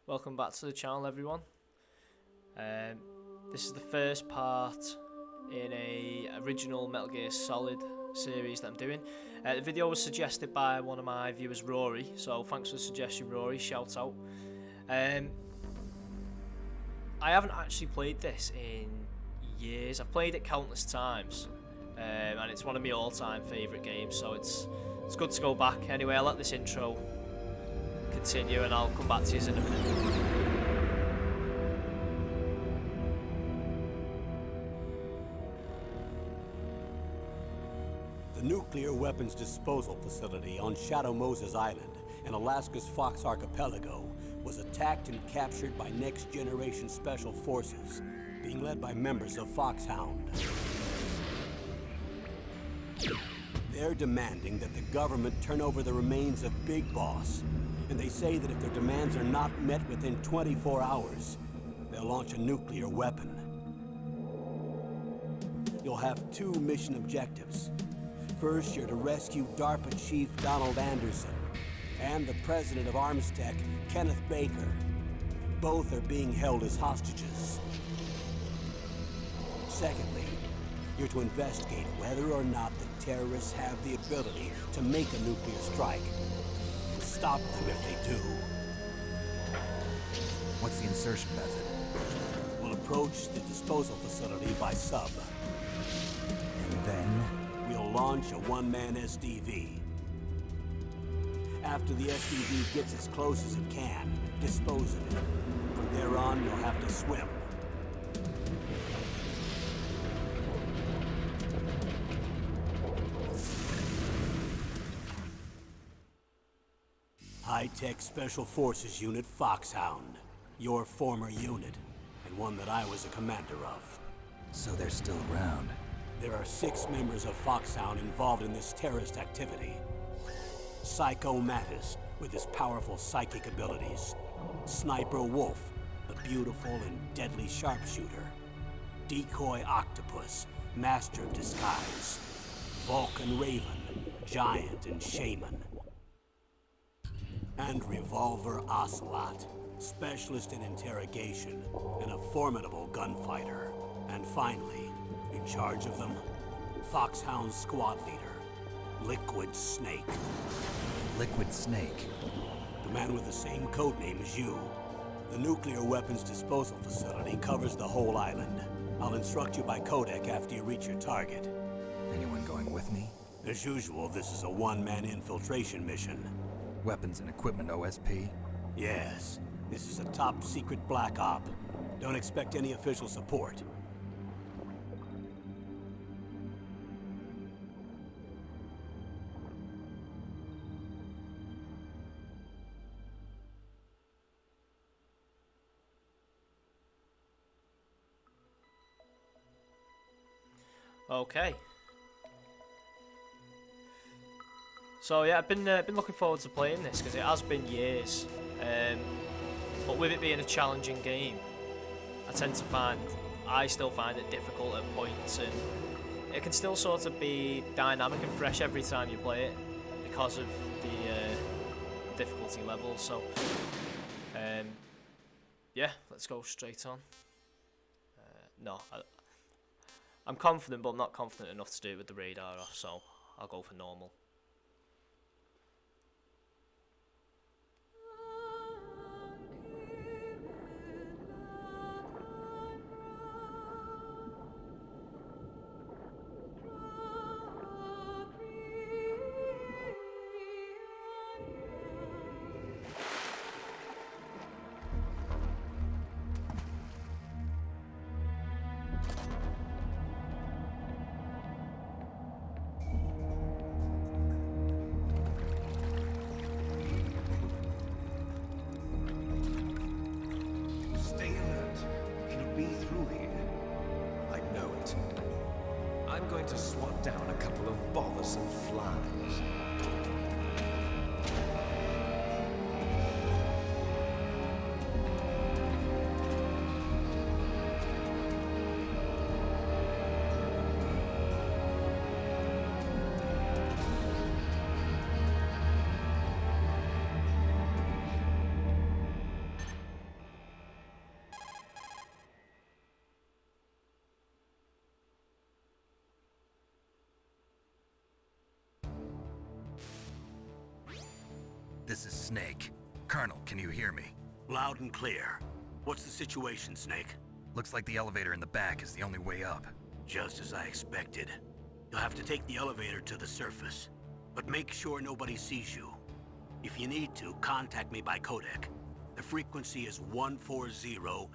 Welcome back to the channel, everyone. This is the first part in a original Metal Gear Solid series that I'm doing. The video was suggested by one of my viewers, Rory, so thanks for the suggestion, Rory, shout out. I haven't actually played this in years. I've played it countless times, and it's one of my all-time favourite games, so it's good to go back. Anyway, I'll let this intro continue and I'll come back to you in a minute. The nuclear weapons disposal facility on Shadow Moses Island in Alaska's Fox Archipelago was attacked and captured by next-generation special forces, being led by members of FOXHOUND. They're demanding that the government turn over the remains of Big Boss, and they say that if their demands are not met within 24 hours, they'll launch a nuclear weapon. You'll have two mission objectives. First, you're to rescue DARPA Chief Donald Anderson and the president of Armstech, Kenneth Baker. Both are being held as hostages. Secondly, you're to investigate whether or not the terrorists have the ability to make a nuclear strike. Stop them if they do. What's the insertion method? We'll approach the disposal facility by sub. And then? We'll launch a one-man SDV. After the SDV gets as close as it can, dispose of it. From there on, you'll have to swim. High-tech Special Forces Unit FOXHOUND. Your former unit, and one that I was a commander of. So they're still around. There are 6 members of FOXHOUND involved in this terrorist activity. Psycho Mattis, with his powerful psychic abilities. Sniper Wolf, the beautiful and deadly sharpshooter. Decoy Octopus, master of disguise. Vulcan Raven, giant and shaman. And Revolver Ocelot, specialist in interrogation and a formidable gunfighter. And finally, in charge of them, FOXHOUND squad leader, Liquid Snake. Liquid Snake? The man with the same codename as you. The nuclear weapons disposal facility covers the whole island. I'll instruct you by codec after you reach your target. Anyone going with me? As usual, this is a one-man infiltration mission. Weapons and equipment OSP? Yes. This is a top-secret black op. Don't expect any official support. Okay. So yeah, I've been looking forward to playing this because it has been years, but with it being a challenging game, I still find it difficult at points, and it can still sort of be dynamic and fresh every time you play it because of the difficulty levels. So yeah, let's go straight on. No, I'm confident, but I'm not confident enough to do it with the radar off, so I'll go for normal. I'm going to swat down a couple of bothersome flies. This is Snake. Colonel, can you hear me? Loud and clear. What's the situation, Snake? Looks like the elevator in the back is the only way up. Just as I expected. You'll have to take the elevator to the surface. But make sure nobody sees you. If you need to, contact me by codec. The frequency is 140.85.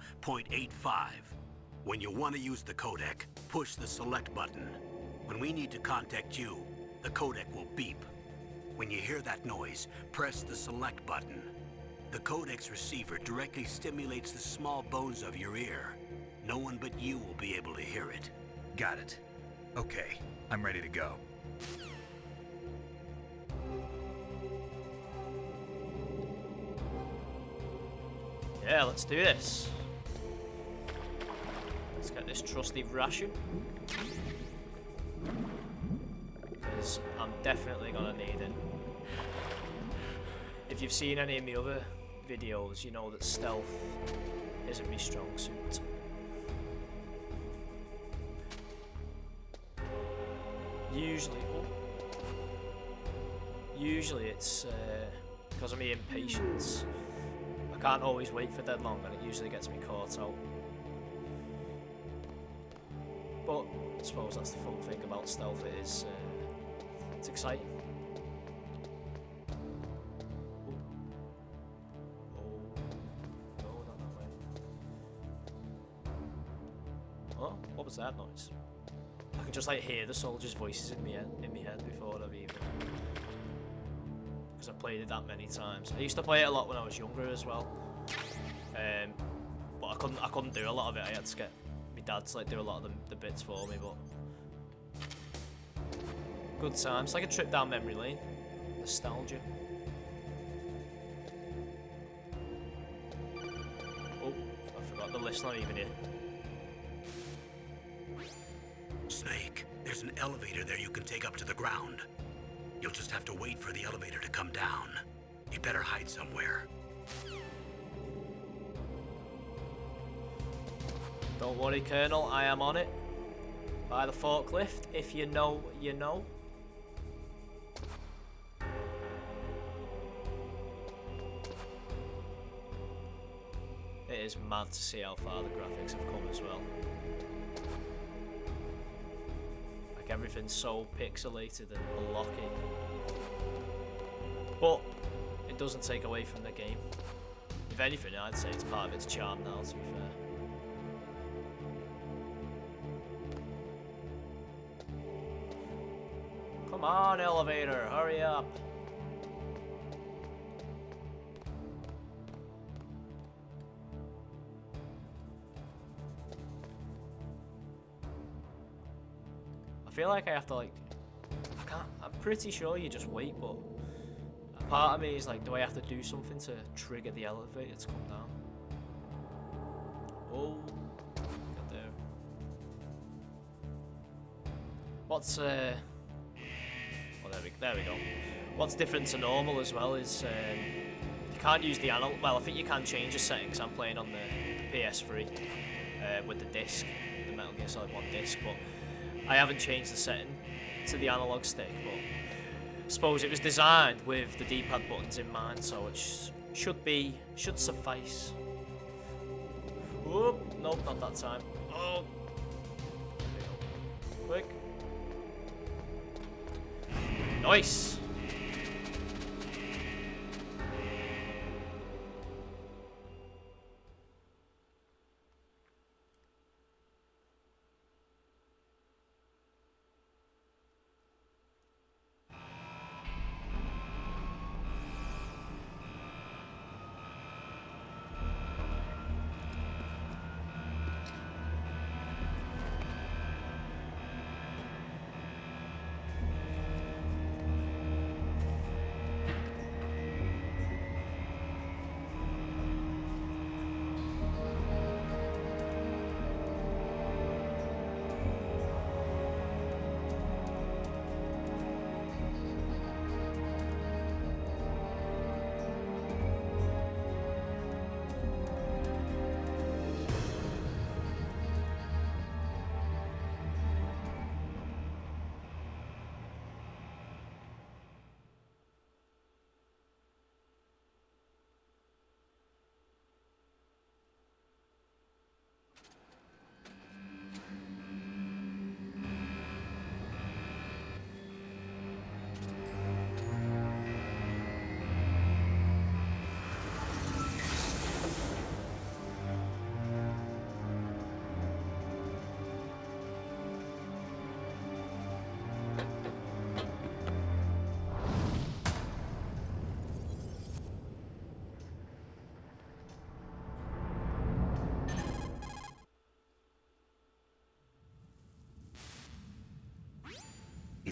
When you want to use the codec, push the select button. When we need to contact you, the codec will beep. When you hear that noise, press the select button. The codec's receiver directly stimulates the small bones of your ear. No one but you will be able to hear it. Got it. Okay, I'm ready to go. Yeah, let's do this. Let's get this trusty ration. Because I'm definitely gonna need it. If you've seen any of my other videos, you know that stealth isn't my strong suit. Usually it's because of my impatience. I can't always wait for dead long and it usually gets me caught out. But I suppose that's the fun thing about stealth, it is it's exciting. No, not that way. Oh, what was that noise? I can just like hear the soldiers' voices in my head before I've even, because I've played it that many times. I used to play it a lot when I was younger as well, but I couldn't do a lot of it. I had to get my dad to like do a lot of the bits for me. But good times, like a trip down memory lane, nostalgia. Oh, I forgot the list's not even here. Snake, there's an elevator there you can take up to the ground. You'll just have to wait for the elevator to come down. You better hide somewhere. Don't worry, Colonel, I am on it. By the forklift, if you know, you know. It is mad to see how far the graphics have come as well. Like everything's so pixelated and blocky. But it doesn't take away from the game. If anything, I'd say it's part of its charm now, to be fair. Come on, elevator, hurry up. I feel like I have to like, I'm pretty sure you just wait, but a part of me is like, do I have to do something to trigger the elevator to come down? Oh, get there. What's there we go. What's different to normal as well is you can't use the analog. Well, I think you can change the settings. I'm playing on the PS3 with the disc, the Metal Gear Solid 1 disc, but I haven't changed the setting to the analog stick. But I suppose it was designed with the D-pad buttons in mind, so it should suffice. Whoop! Nope, not that time. Oh, quick. Nice!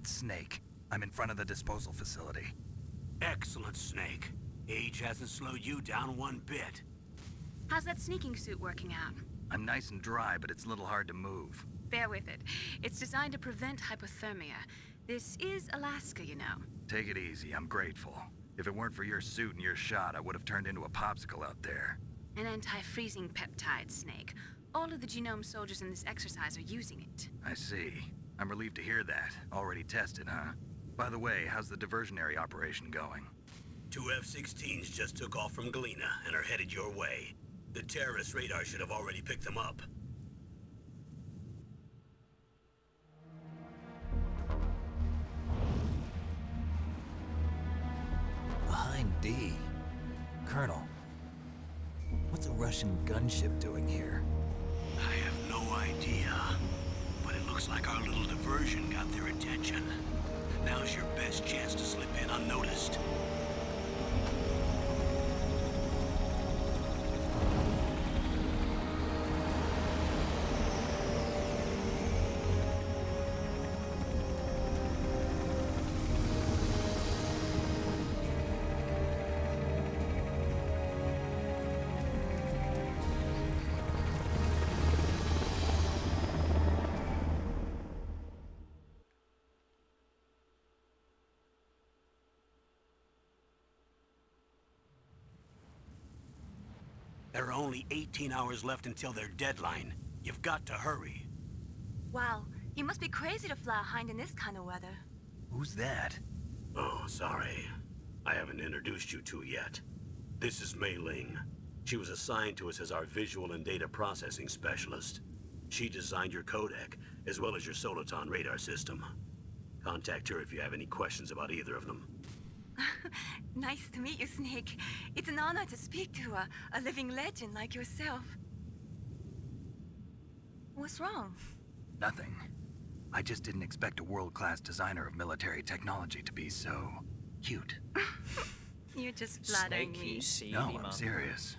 It's Snake. I'm in front of the disposal facility. Excellent, Snake. Age hasn't slowed you down one bit. How's that sneaking suit working out? I'm nice and dry, but it's a little hard to move. Bear with it. It's designed to prevent hypothermia. This is Alaska, you know. Take it easy, I'm grateful. If it weren't for your suit and your shot, I would have turned into a popsicle out there. An anti-freezing peptide, Snake. All of the genome soldiers in this exercise are using it. I see. I'm relieved to hear that. Already tested, huh? By the way, how's the diversionary operation going? 2 F-16s just took off from Galena and are headed your way. The terrorist radar should have already picked them up. Behind D. Colonel, what's a Russian gunship doing here? I have no idea, but it looks like our little diversion got their attention. Now's your best chance to slip in unnoticed. There are only 18 hours left until their deadline. You've got to hurry. Wow, you must be crazy to fly a hind in this kind of weather. Who's that? Oh, sorry. I haven't introduced you to yet. This is Mei Ling. She was assigned to us as our visual and data processing specialist. She designed your codec, as well as your Soliton radar system. Contact her if you have any questions about either of them. Nice to meet you, Snake. It's an honor to speak to a living legend like yourself. What's wrong? Nothing. I just didn't expect a world-class designer of military technology to be so cute. You're just flattering Snake, me. you see No, me, I'm man. serious.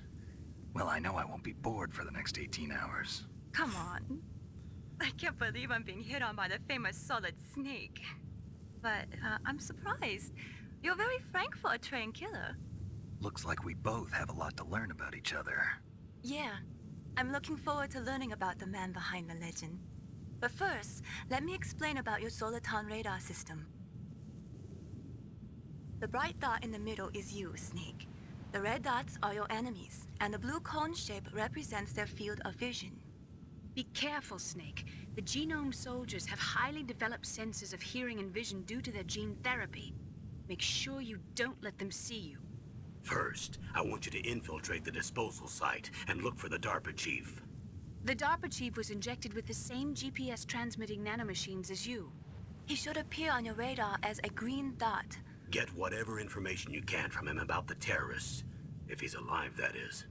Well, I know I won't be bored for the next 18 hours. Come on. I can't believe I'm being hit on by the famous Solid Snake. But I'm surprised. You're very frank for a trained killer. Looks like we both have a lot to learn about each other. Yeah, I'm looking forward to learning about the man behind the legend. But first, let me explain about your Soliton radar system. The bright dot in the middle is you, Snake. The red dots are your enemies, and the blue cone shape represents their field of vision. Be careful, Snake. The genome soldiers have highly developed senses of hearing and vision due to their gene therapy. Make sure you don't let them see you. First, I want you to infiltrate the disposal site and look for the DARPA chief. The DARPA chief was injected with the same GPS transmitting nanomachines as you. He should appear on your radar as a green dot. Get whatever information you can from him about the terrorists. If he's alive, that is.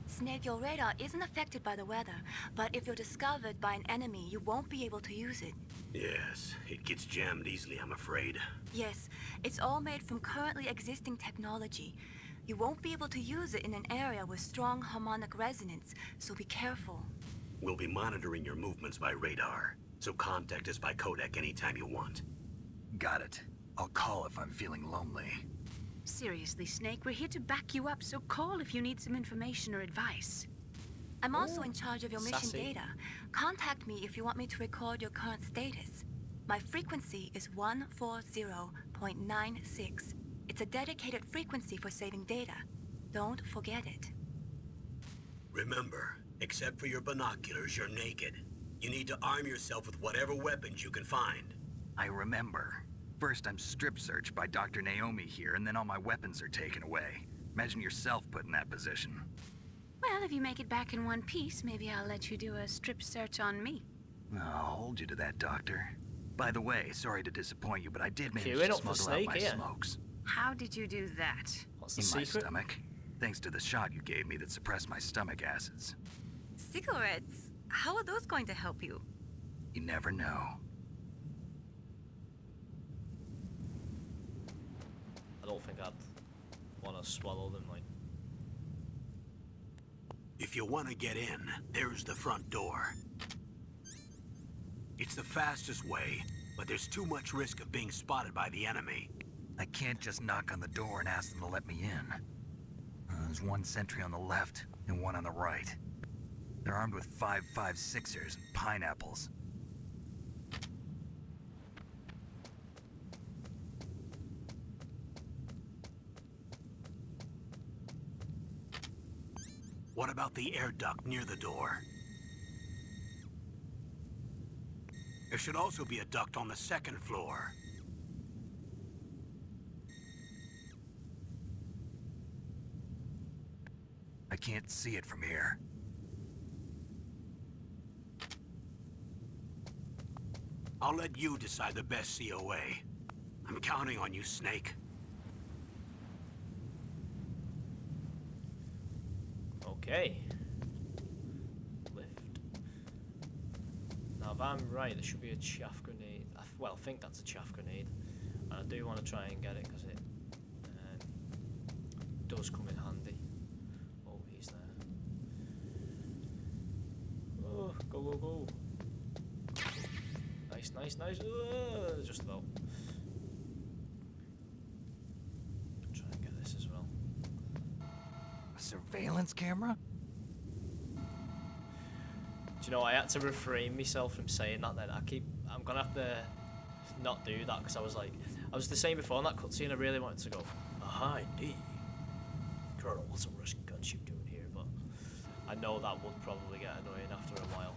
Snake, your radar isn't affected by the weather, but if you're discovered by an enemy, you won't be able to use it. Yes, it gets jammed easily, I'm afraid. Yes, it's all made from currently existing technology. You won't be able to use it in an area with strong harmonic resonance, so be careful. We'll be monitoring your movements by radar, so contact us by codec anytime you want. Got it. I'll call if I'm feeling lonely. Seriously, Snake, we're here to back you up, so call if you need some information or advice. I'm also in charge of your mission sassy. data. Contact me if you want me to record your current status. My frequency is 140.96. It's a dedicated frequency for saving data. Don't forget it. Remember, except for your binoculars, you're naked. You need to arm yourself with whatever weapons you can find. I remember. First, I'm strip searched by Dr. Naomi here, and then all my weapons are taken away. Imagine yourself put in that position. Well, if you make it back in one piece, maybe I'll let you do a strip search on me. I'll hold you to that, Doctor. By the way, sorry to disappoint you, but I did manage Queuing to up for smuggle out Snake my here. smokes. How did you do that? What's the In my secret? stomach. Thanks to the shot you gave me that suppressed my stomach acids. Cigarettes? How are those going to help you? You never know. I don't think I'd want to swallow them, like. If you want to get in, there's the front door. It's the fastest way, but there's too much risk of being spotted by the enemy. I can't just knock on the door and ask them to let me in. There's one sentry on the left and one on the right. They're armed with 5.56ers and pineapples. What about the air duct near the door? There should also be a duct on the second floor. I can't see it from here. I'll let you decide the best COA. I'm counting on you, Snake. Okay. Lift. Now, if I'm right, there should be a chaff grenade. Well, I think that's a chaff grenade. And I do want to try and get it because it does come in handy. Oh, he's there. Oh, go, go, go. Nice, nice, nice. Just low. Try and get this as well. A surveillance camera? Do you know, I had to refrain myself from saying that then. I'm gonna have to not do that because I was the same before in that cutscene. I really wanted to go, hi, D. Colonel, what some Russian guns you doing here? But I know that would probably get annoying after a while.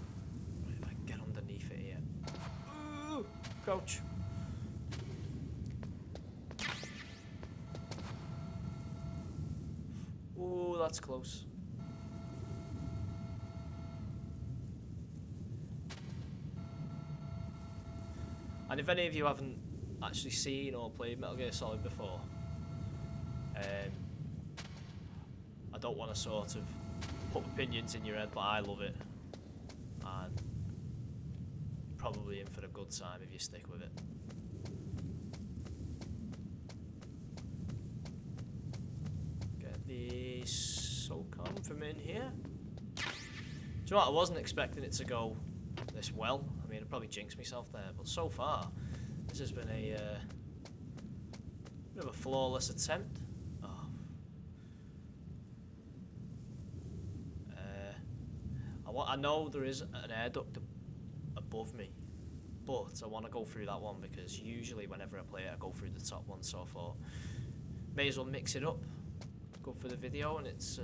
Right, if I can get underneath it here. Ooh, crouch. Ooh, that's close. And if any of you haven't actually seen or played Metal Gear Solid before, I don't want to sort of put opinions in your head, but I love it. And you're probably in for a good time if you stick with it. Get the SOCOM from in here. Do you know what? I wasn't expecting it to go this well. I mean, I'd probably jinx myself there, but so far, this has been a bit of a flawless attempt. Oh. I know there is an air duct above me, but I want to go through that one because usually whenever I play it, I go through the top one. So I thought, may as well mix it up. Good for the video, and it's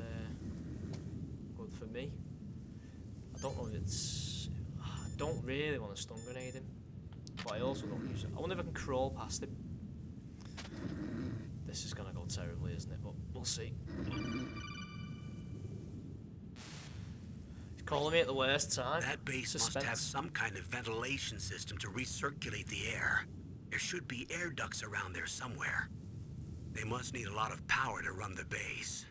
good for me. I don't know if it's... I don't really want to stun grenade him, but I also don't use it. I wonder if I can crawl past him. This is gonna go terribly, isn't it? But we'll see. He's calling me at the worst time. That base must have some kind of ventilation system to recirculate the air. There should be air ducts around there somewhere. They must need a lot of power to run the base.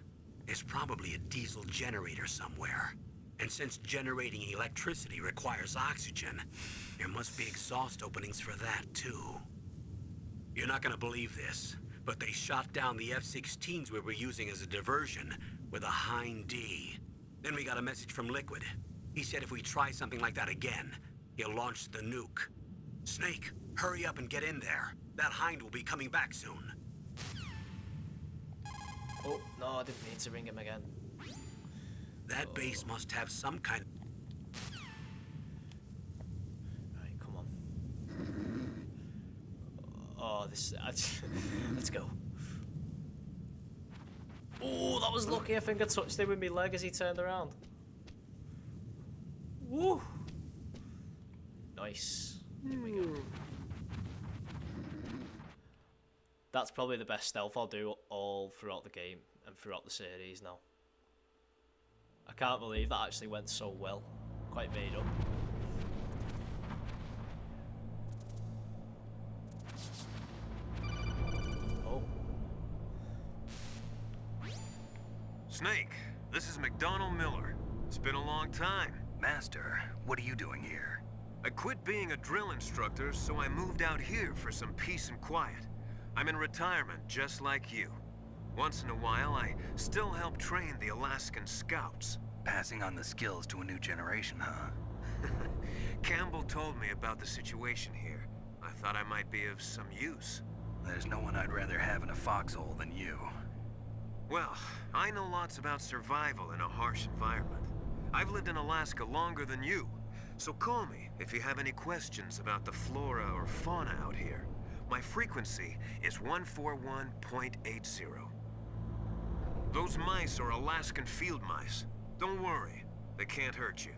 There's probably a diesel generator somewhere. And since generating electricity requires oxygen, there must be exhaust openings for that, too. You're not gonna believe this, but they shot down the F-16s we were using as a diversion with a Hind D. Then we got a message from Liquid. He said if we try something like that again, he'll launch the nuke. Snake, hurry up and get in there. That Hind will be coming back soon. Oh, no, I didn't mean to ring him again. That base must have some kind... Right, come on. Oh, this... Let's go. Oh, that was lucky. I think I touched him with my leg as he turned around. Woo! Nice. Here we go. That's probably the best stealth I'll do all throughout the game and throughout the series now. I can't believe that actually went so well. Quite made up. Oh. Snake, this is McDonald Miller. It's been a long time. Master, what are you doing here? I quit being a drill instructor, so I moved out here for some peace and quiet. I'm in retirement, just like you. Once in a while, I still help train the Alaskan Scouts. Passing on the skills to a new generation, huh? Campbell told me about the situation here. I thought I might be of some use. There's no one I'd rather have in a foxhole than you. Well, I know lots about survival in a harsh environment. I've lived in Alaska longer than you, so call me if you have any questions about the flora or fauna out here. My frequency is 141.80. Those mice are Alaskan field mice. Don't worry, they can't hurt you.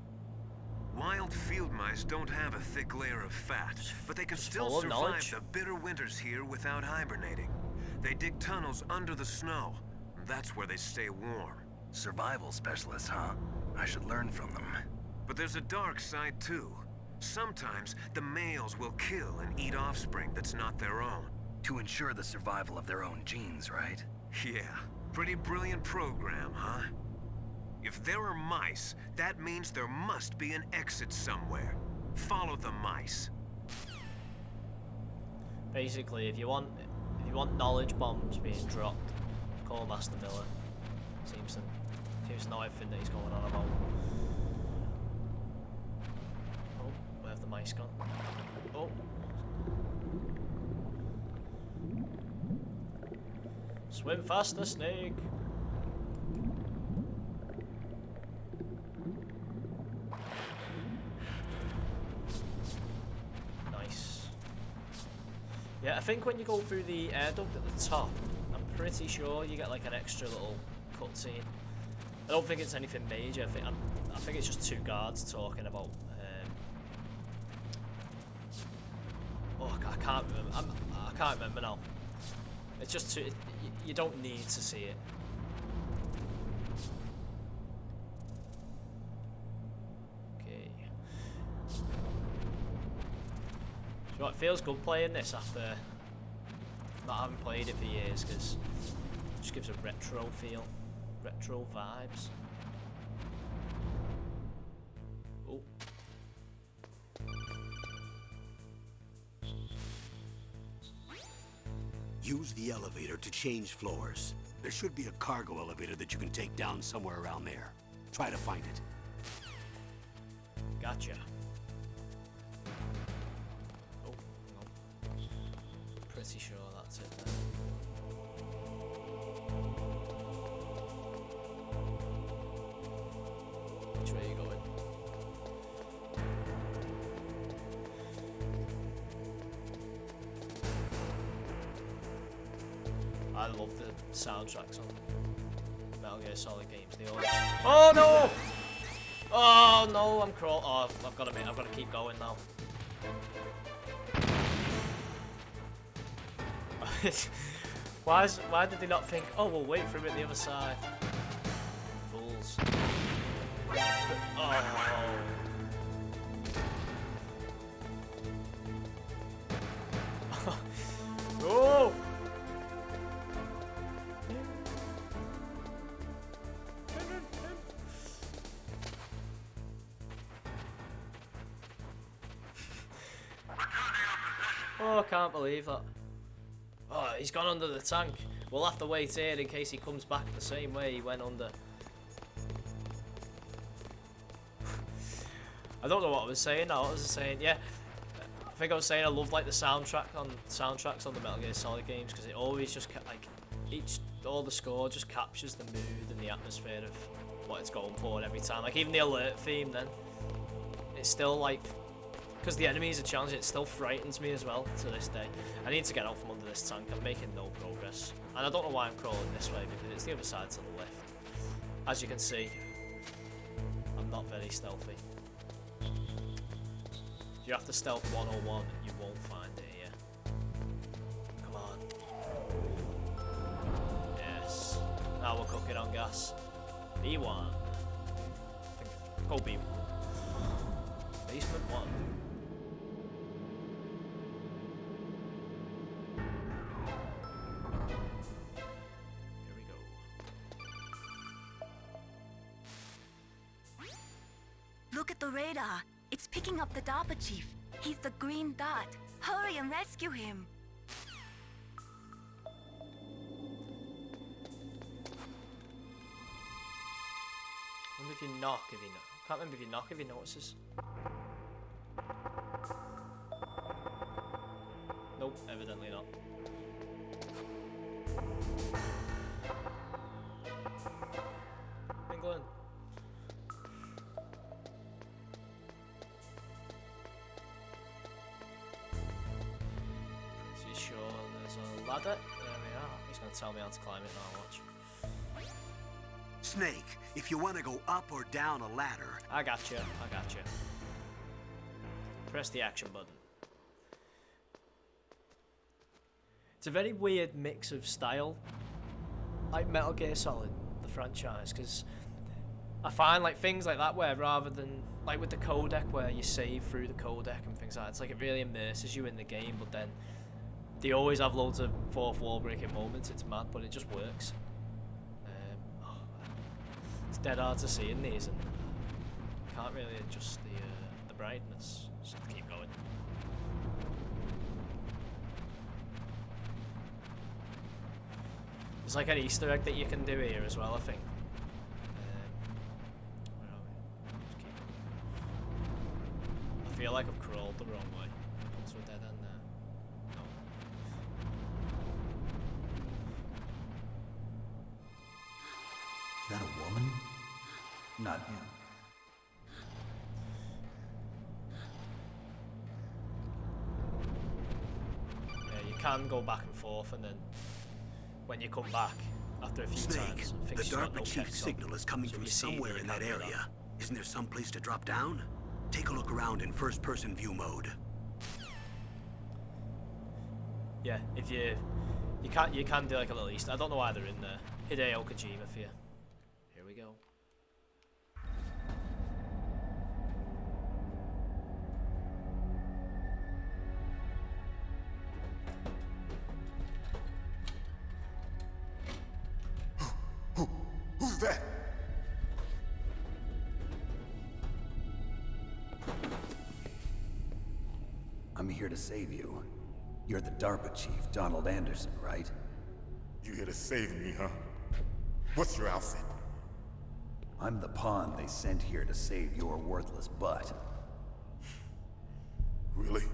Wild field mice don't have a thick layer of fat, but they can still survive the bitter winters here without hibernating. They dig tunnels under the snow. That's where they stay warm. Survival specialists, huh? I should learn from them. But there's a dark side too. Sometimes the males will kill and eat offspring that's not their own. To ensure the survival of their own genes, right? Yeah, pretty brilliant program, huh? If there are mice, that means there must be an exit somewhere. Follow the mice. Basically, if you want knowledge bombs being dropped, call Master Miller. Seems to know everything that he's going on about. Oh, where have the mice gone? Oh. Swim faster, Snake. Nice. Yeah, I think when you go through the air duct at the top, I'm pretty sure you get like an extra little cutscene. I don't think it's anything major. I think it's just two guards talking about. I can't remember. I can't remember now. It's just two. You don't need to see it. Okay. So it feels good playing this after not having played it for years, because it just gives a retro feel. Retro vibes. Oh. Use the elevator to change floors. There should be a cargo elevator that you can take down somewhere around there. Try to find it. Gotcha. Oh, no. Pretty sure that's it then. Which way are you going? I love the soundtracks on Metal Gear Solid games. They always... Oh no! Oh no! I'm crawling. Oh, I've got to keep going now. Why did they not think? Oh, we'll wait for him at the other side. Fools. Oh. Oh. Oh, I can't believe that. Oh, he's gone under the tank. We'll have to wait here in case he comes back the same way he went under. I don't know what I was saying now. I was saying, yeah. I think I was saying I love like the soundtracks on the Metal Gear Solid games, because it always just like all the score just captures the mood and the atmosphere of what it's going for every time. Like even the alert theme, then it's still like. Because the enemies are challenging, it still frightens me as well to this day. I need to get out from under this tank. I'm making no progress. And I don't know why I'm crawling this way, because it's the other side to the left. As you can see, I'm not very stealthy. If you have to stealth 101, you won't find it here. Come on. Yes. Now we're cooking on gas. B1. Go B1. Basement 1. Look at the radar. It's picking up the DARPA chief. He's the green dot. Hurry and rescue him. I wonder if you knock, can't remember if you knock if he notices. Nope, evidently not. England. Pretty sure there's a ladder. There we are. He's going to tell me how to climb it now, watch. Snake, if you want to go up or down a ladder... I gotcha. Press the action button. It's a very weird mix of style, like Metal Gear Solid, the franchise, because I find like things like that where rather than, like with the codec where you save through the codec and things like that, it's like it really immerses you in the game, but then they always have loads of fourth wall breaking moments. It's mad, but it just works. It's dead hard to see in these, and can't really adjust the brightness. Just have to keep going. There's like an Easter egg that you can do here as well, I think. Where are we? Just keep going. I feel like I've crawled the wrong way. Come to a dead end there. No. Is that a woman? Not him. Yeah, you can go back and forth, and then when you come back after a few Snake, times, the things got DARPA no chief's text on. signal is coming So from if you see it, somewhere you in that can't do area. Isn't there some place to drop down? Take a look around in first-person view mode. Yeah, if you can do like a little Easter. I don't know why they're in there. Hideo Kojima for you. Here we go. Who's that? I'm here to save you. You're the DARPA chief, Donald Anderson, right? You here to save me, huh? What's your outfit? I'm the pawn they sent here to save your worthless butt. Really?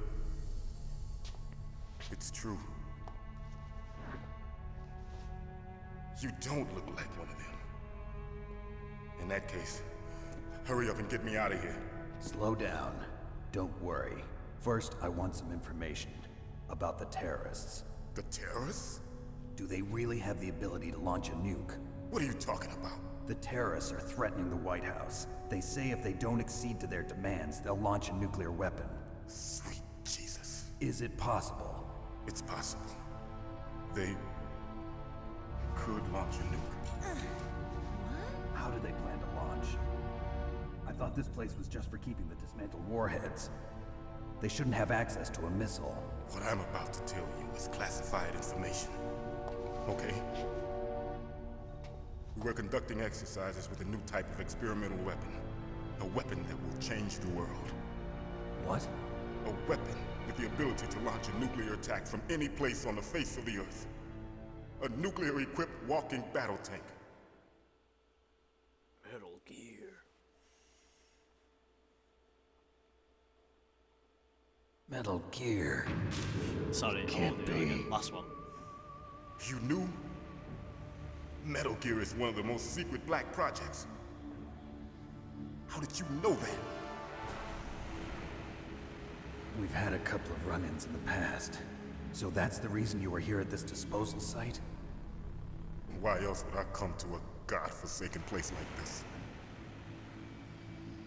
It's true. You don't look like one of them. In that case, hurry up and get me out of here. Slow down. Don't worry. First, I want some information about the terrorists. The terrorists? Do they really have the ability to launch a nuke? What are you talking about? The terrorists are threatening the White House. They say if they don't accede to their demands, they'll launch a nuclear weapon. Sweet Jesus. Is it possible? It's possible. They could launch a nuke. How do they plan to launch? I thought this place was just for keeping the dismantled warheads. They shouldn't have access to a missile. What I'm about to tell you is classified information. Okay? We were conducting exercises with a new type of experimental weapon. A weapon that will change the world. What? A weapon with the ability to launch a nuclear attack from any place on the face of the Earth. A nuclear-equipped walking battle tank. Metal Gear. Metal Gear. Sorry, Can't be. Last one. You knew? Metal Gear is one of the most secret black projects. How did you know that? We've had a couple of run-ins in the past. So that's the reason you were here at this disposal site? Why else would I come to a godforsaken place like this?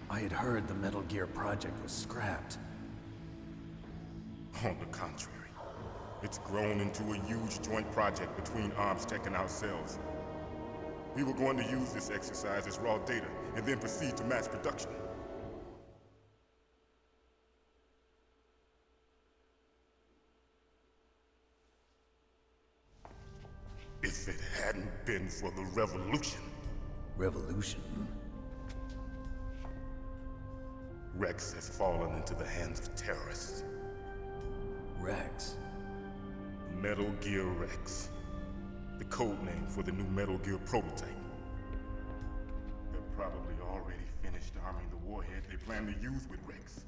I had heard the Metal Gear project was scrapped. On the contrary, it's grown into a huge joint project between Arms Tech and ourselves. We were going to use this exercise as raw data and then proceed to mass production. If it hadn't been for the revolution. Revolution? Rex has fallen into the hands of terrorists. Rex? Metal Gear Rex. The code name for the new Metal Gear prototype. They're probably already finished arming the warhead they plan to use with Rex.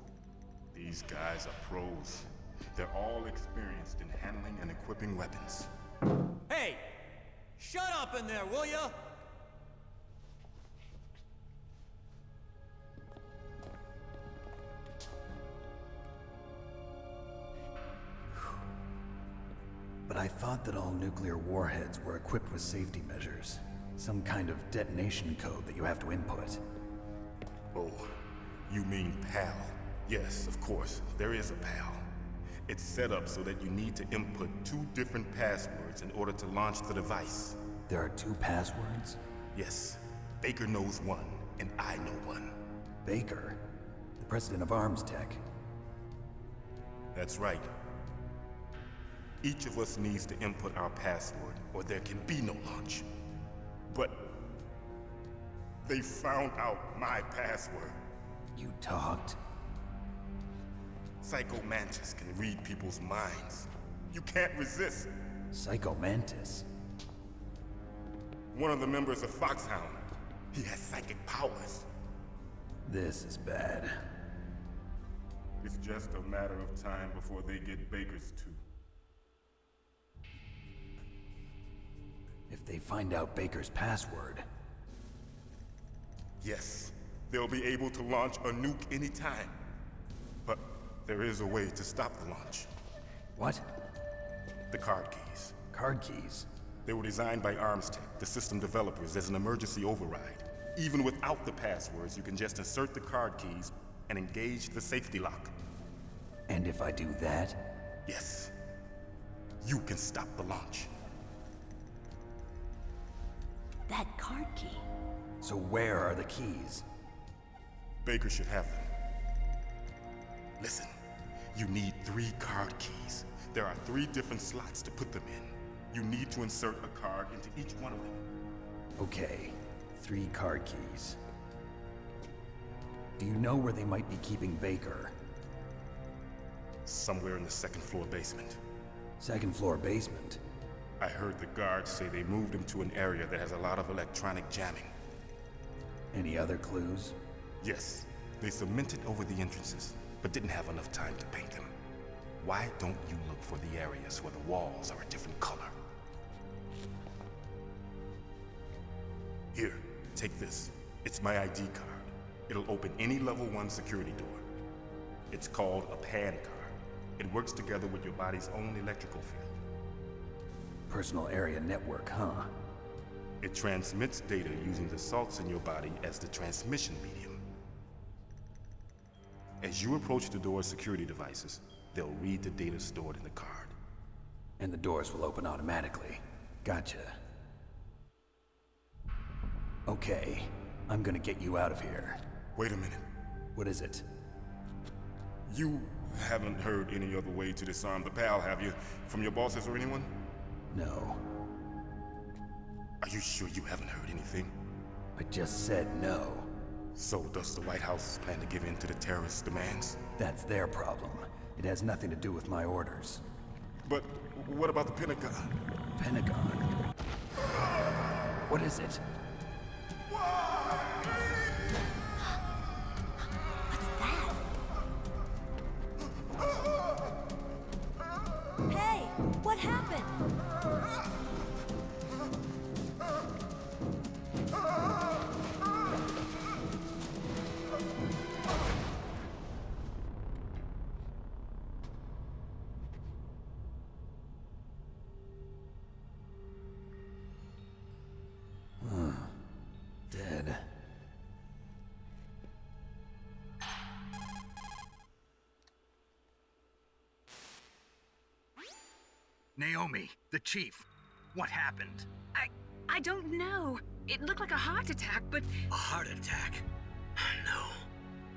These guys are pros. They're all experienced in handling and equipping weapons. Hey! Shut up in there, will ya? But I thought that all nuclear warheads were equipped with safety measures. Some kind of detonation code that you have to input. Oh, you mean PAL? Yes, of course, there is a PAL. It's set up so that you need to input 2 different passwords in order to launch the device. There are 2 passwords? Yes, Baker knows one, and I know one. Baker? The president of Arms Tech. That's right. Each of us needs to input our password, or there can be no launch. But they found out my password. You talked? Psycho Mantis can read people's minds. You can't resist. Psycho Mantis? One of the members of FOXHOUND. He has psychic powers. This is bad. It's just a matter of time before they get Baker's too. If they find out Baker's password... Yes, they'll be able to launch a nuke anytime. But there is a way to stop the launch. What? The card keys. Card keys? They were designed by Arms Tech, the system developers, as an emergency override. Even without the passwords, you can just insert the card keys and engage the safety lock. And if I do that? Yes. You can stop the launch. That card key. So where are the keys? Baker should have them. Listen, you need 3 card keys. There are 3 different slots to put them in. You need to insert a card into each one of them. Okay, 3 card keys. Do you know where they might be keeping Baker? Somewhere in the 2nd floor basement. 2nd floor basement? I heard the guards say they moved him to an area that has a lot of electronic jamming. Any other clues? Yes, they cemented over the entrances, but didn't have enough time to paint them. Why don't you look for the areas where the walls are a different color? Here, take this. It's my ID card. It'll open any level 1 security door. It's called a PAN card. It works together with your body's own electrical field. Personal area network, huh? It transmits data using the salts in your body as the transmission medium. As you approach the door's security devices, they'll read the data stored in the card. And the doors will open automatically. Gotcha. Okay, I'm gonna get you out of here. Wait a minute. What is it? You haven't heard any other way to disarm the PAL, have you? From your bosses or anyone? No. Are you sure you haven't heard anything? I just said no. So does the White House plan to give in to the terrorists' demands? That's their problem. It has nothing to do with my orders. But what about the Pentagon? Pentagon? What is it? What's that? Hey, what happened? Dead. Naomi, the chief. What happened? I don't know. It looked like a heart attack, but... A heart attack? No,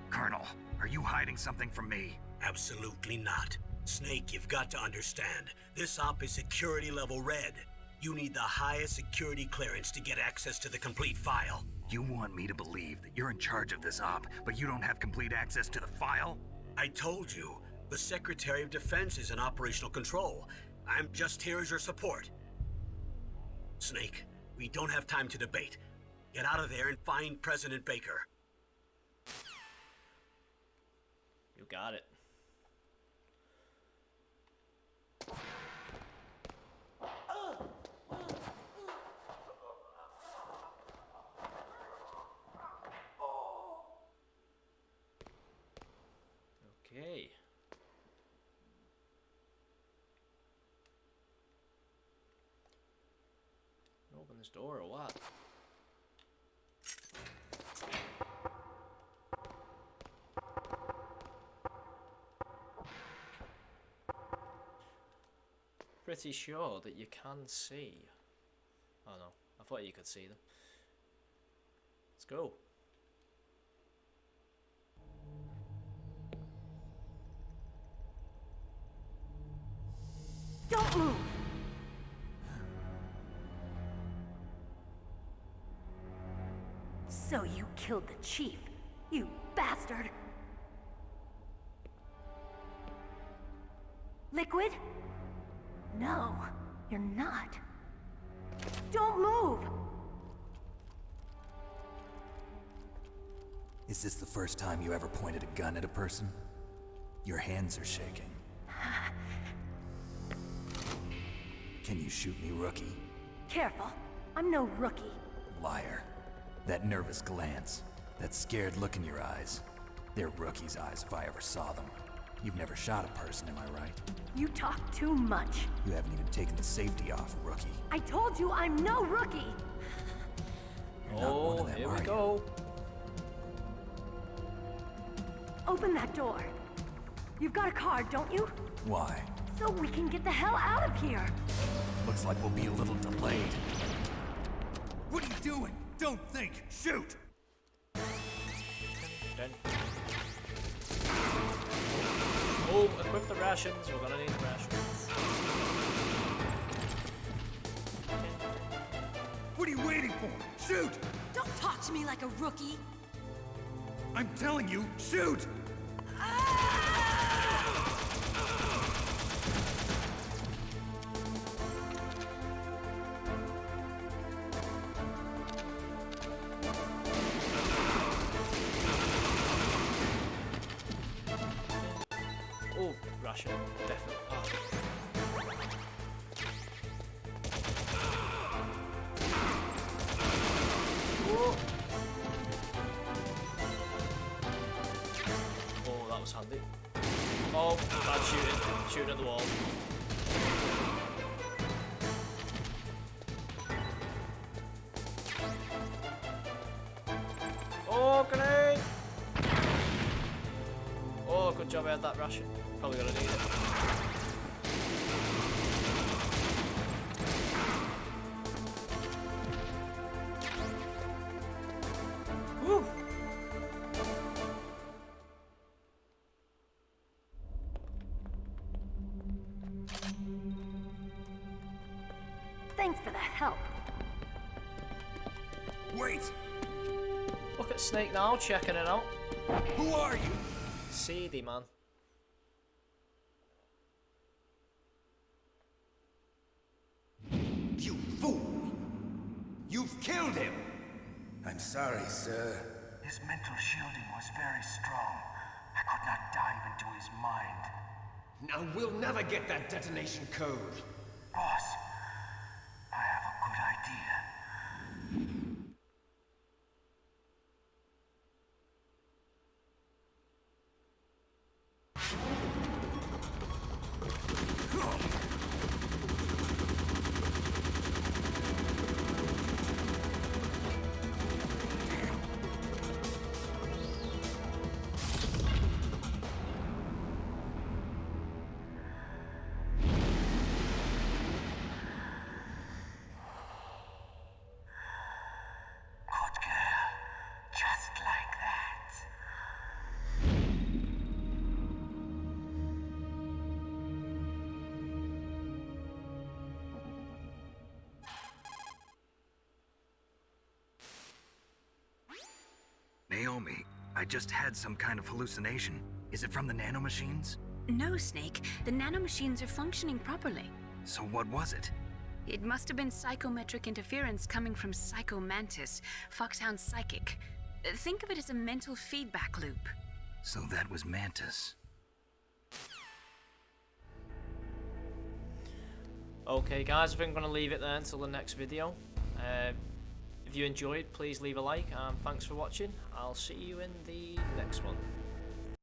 Colonel, are you hiding something from me? absolutely not. Snake, you've got to understand. This op is security level red. You need the highest security clearance to get access to the complete file. You want me to believe that you're in charge of this op, but you don't have complete access to the file? I told you, the Secretary of Defense is in operational control. I'm just here as your support. Snake, we don't have time to debate. Get out of there and find President Baker. You got it. Okay. Open this door or what? Pretty sure that you can see. Oh no, I thought you could see them. Let's go. Don't move! So you killed the chief, you bastard! Liquid? No, you're not. Don't move! Is this the first time you ever pointed a gun at a person? Your hands are shaking. Can you shoot me, rookie? Careful, I'm no rookie. Liar. That nervous glance, that scared look in your eyes. They're rookie's eyes if I ever saw them. You've never shot a person, am I right? You talk too much. You haven't even taken the safety off, rookie. I told you I'm no rookie! You're not one of them, here we are you? go. Open that door. You've got a card, don't you? Why? So we can get the hell out of here! Looks like we'll be a little delayed. What are you doing? Don't think! Shoot! Done. Oh, equip the rations. We're gonna need the rations. What are you waiting for? Shoot! Don't talk to me like a rookie! I'm telling you, shoot! Oh, Ration. Definitely. Oh. Oh, that was handy. Oh, bad shooting. Shooting at the wall. Oh, grenade! Oh, good job I had that ration. Probably gonna need it. Woo! Thanks for the help. Wait! Look at Snake now, checking it out. Who are you? Seedy, man. You fool! You've killed him! I'm sorry, sir. His mental shielding was very strong. I could not dive into his mind. Now we'll never get that detonation code. Boss, I have a good idea. Good girl. Just like that. Naomi, I just had some kind of hallucination. Is it from the nanomachines? No, Snake. The nanomachines are functioning properly. So what was it? It must have been psychometric interference coming from Psycho Mantis, Foxhound's psychic. Think of it as a mental feedback loop. So that was Mantis. Okay guys, I think I'm going to leave it there until the next video. If you enjoyed, please leave a like, and thanks for watching. I'll see you in the next one.